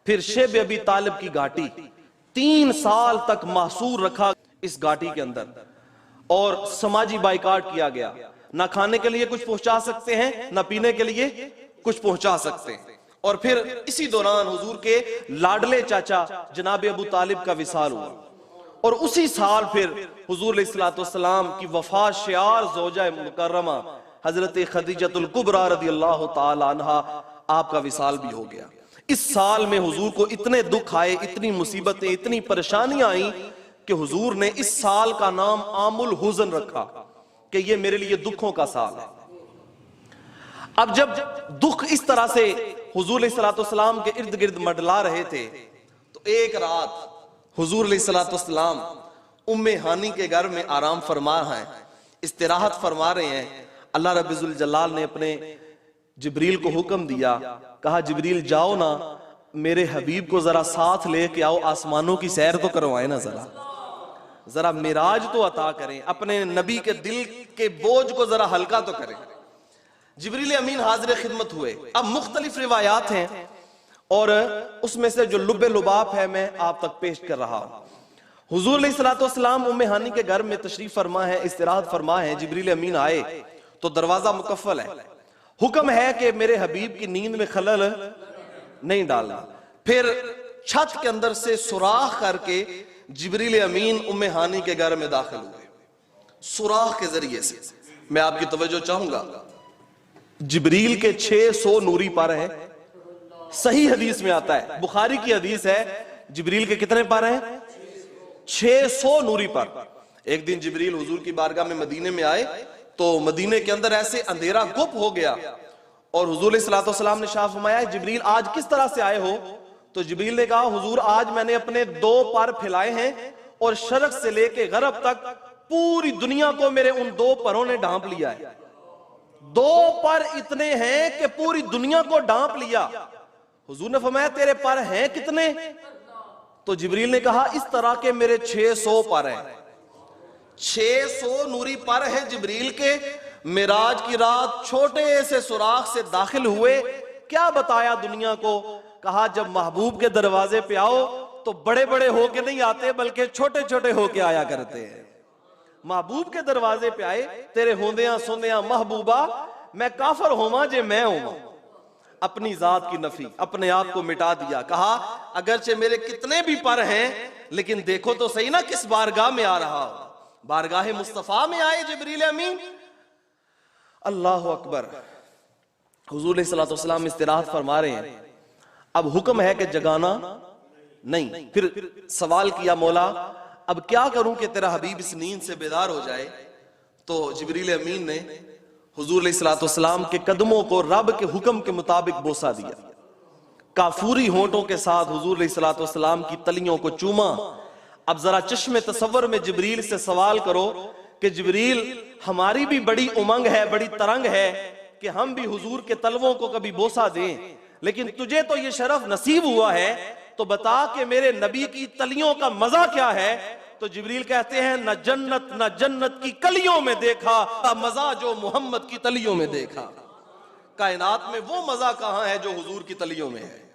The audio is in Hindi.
फिर शेब अबी तालिब की घाटी 3 साल तक महसूर रखा इस घाटी के अंदर और समाजी बाइकाट किया गया। ना खाने के लिए कुछ पहुंचा सकते हैं, ना पीने के लिए कुछ पहुंचा सकते हैं। और फिर इसी दौरान हुजूर के लाडले चाचा जनाब अबू तालिब का विसाल हुआ और उसी साल फिर हुजूर अलैहिस्सलाम की वफात शियार ज़ौजा मुकर्रमा हजरत खदीजतुल कुबरा रदियल्लाहु ताला अन्हा आपका विसाल भी हो गया। इस साल में हुजूर को इतने दुख आए, इतनी मुसीबतें, इतनी परेशानियां आई कि हुजूर ने इस साल का नाम आमुल हुज़न रखा कि ये मेरे लिए दुखों का साल है। अब जब दुख इस तरह से हुजूर अलैहिस्सलाम के इर्द गिर्द मंडला रहे थे तो एक रात हुजूर अलैहिस्सलाम उम्मे हानी के घर में आराम फरमा हैं, इस्तिराहत फरमा रहे हैं। अल्लाह रब्बुल जलाल ने अपने जिब्रील को हुक्म दिया, कहा जिब्रील जाओ ना मेरे हबीब को जरा साथ लेके आओ, आसमानों की सैर तो करवाए ना, जरा मिराज तो अता करें, अपने नबी के दिल के बोझ को जरा हल्का तो करें। जिब्रील अमीन हाजिर खिदमत हुए। अब मुख्तलिफ रिवायात हैं और उसमें से जो लुब्बे लुबाब है मैं आप तक पेश कर रहा हूं। हुजूर अलैहिस्सलाम उम्मे हानी के घर में तशरीफ फरमा है, इस्तिराहत फरमा है। जिब्रील अमीन आए तो दरवाजा मुकफ्फल है, हुक्म है कि मेरे हबीब की नींद में खलल नहीं डालना। फिर छत के अंदर से सुराख करके जिब्रील अमीन उम्मे हानी के घर में दाखिल हुए। सुराख के जरिए से मैं आपकी तवज्जो चाहूंगा, जिब्रील के 600 नूरी पर है। सही हदीस में आता है, बुखारी की हदीस है, जिब्रील के कितने पर हैं? 600 नूरी पर। एक दिन जिब्रील हुजूर की बारगाह में मदीने में आए तो मदीने के अंदर ऐसे अंधेरा गुप हो गया और हुजूर अलैहिस्सलाम ने शाह फरमाया जिब्रील आज किस तरह से आए हो? तो जिब्रील ने कहा हुजूर आज मैंने अपने 2 पर फैलाए हैं और शरक से लेके गरब तक पूरी दुनिया को मेरे उन 2 परों ने ढांप लिया है। 2 पर इतने हैं कि पूरी दुनिया को ढांप लिया। हुजूर ने फरमाया तेरे पर हैं कितने? तो जिब्रील ने कहा इस तरह के मेरे 600 पर हैं। 600 नूरी पर है जिब्रील के। मिराज की रात छोटे से सुराख से दाखिल हुए। क्या बताया दुनिया को? कहा जब महबूब के दरवाजे पे आओ तो बड़े बड़े होके नहीं आते बल्कि छोटे छोटे होके आया करते हैं। महबूब के दरवाजे पे आए, तेरे होंदिया सुंदिया महबूबा मैं काफर होवा जे मैं होवा। अपनी जात की नफी, अपने आप को मिटा दिया। कहा अगरचे मेरे कितने भी पर हैं लेकिन देखो तो सही ना किस बारगाह में आ रहा हो। बारगाह मुस्तफा में आए जिब्रील अमीन। अल्लाह अकबर। हुजूर अलैहिस्सलाम इस्तिराहत फरमा रहे हैं। अब हुक्म है कि जगाना नहीं। फिर सवाल किया मौला अब क्या करूं कि तेरा हबीब इस नींद से बेदार हो जाए? तो जिब्रील अमीन ने हुजूर अलैहिस्सलाम के कदमों को रब के हुक्म के मुताबिक बोसा दिया। काफूरी होंठों के साथ हुजूर अलैहिस्सलाम की तलियों को चूमा। अब जरा चश्मे तसव्वुर में जिब्रील से सवाल करो कि जिब्रील हमारी भी बड़ी उमंग है, बड़ी तरंग है कि हम भी हुजूर के तलवों को कभी बोसा दें, लेकिन तुझे तो ये शरफ नसीब हुआ है, तो बता कि मेरे नबी की तलियों का मजा क्या है? तो जिब्रील कहते हैं न जन्नत की कलियों में देखा मजा जो मोहम्मद की तलियों में देखा। कायनात में वो मजा कहां है जो हुजूर की तलियों में है।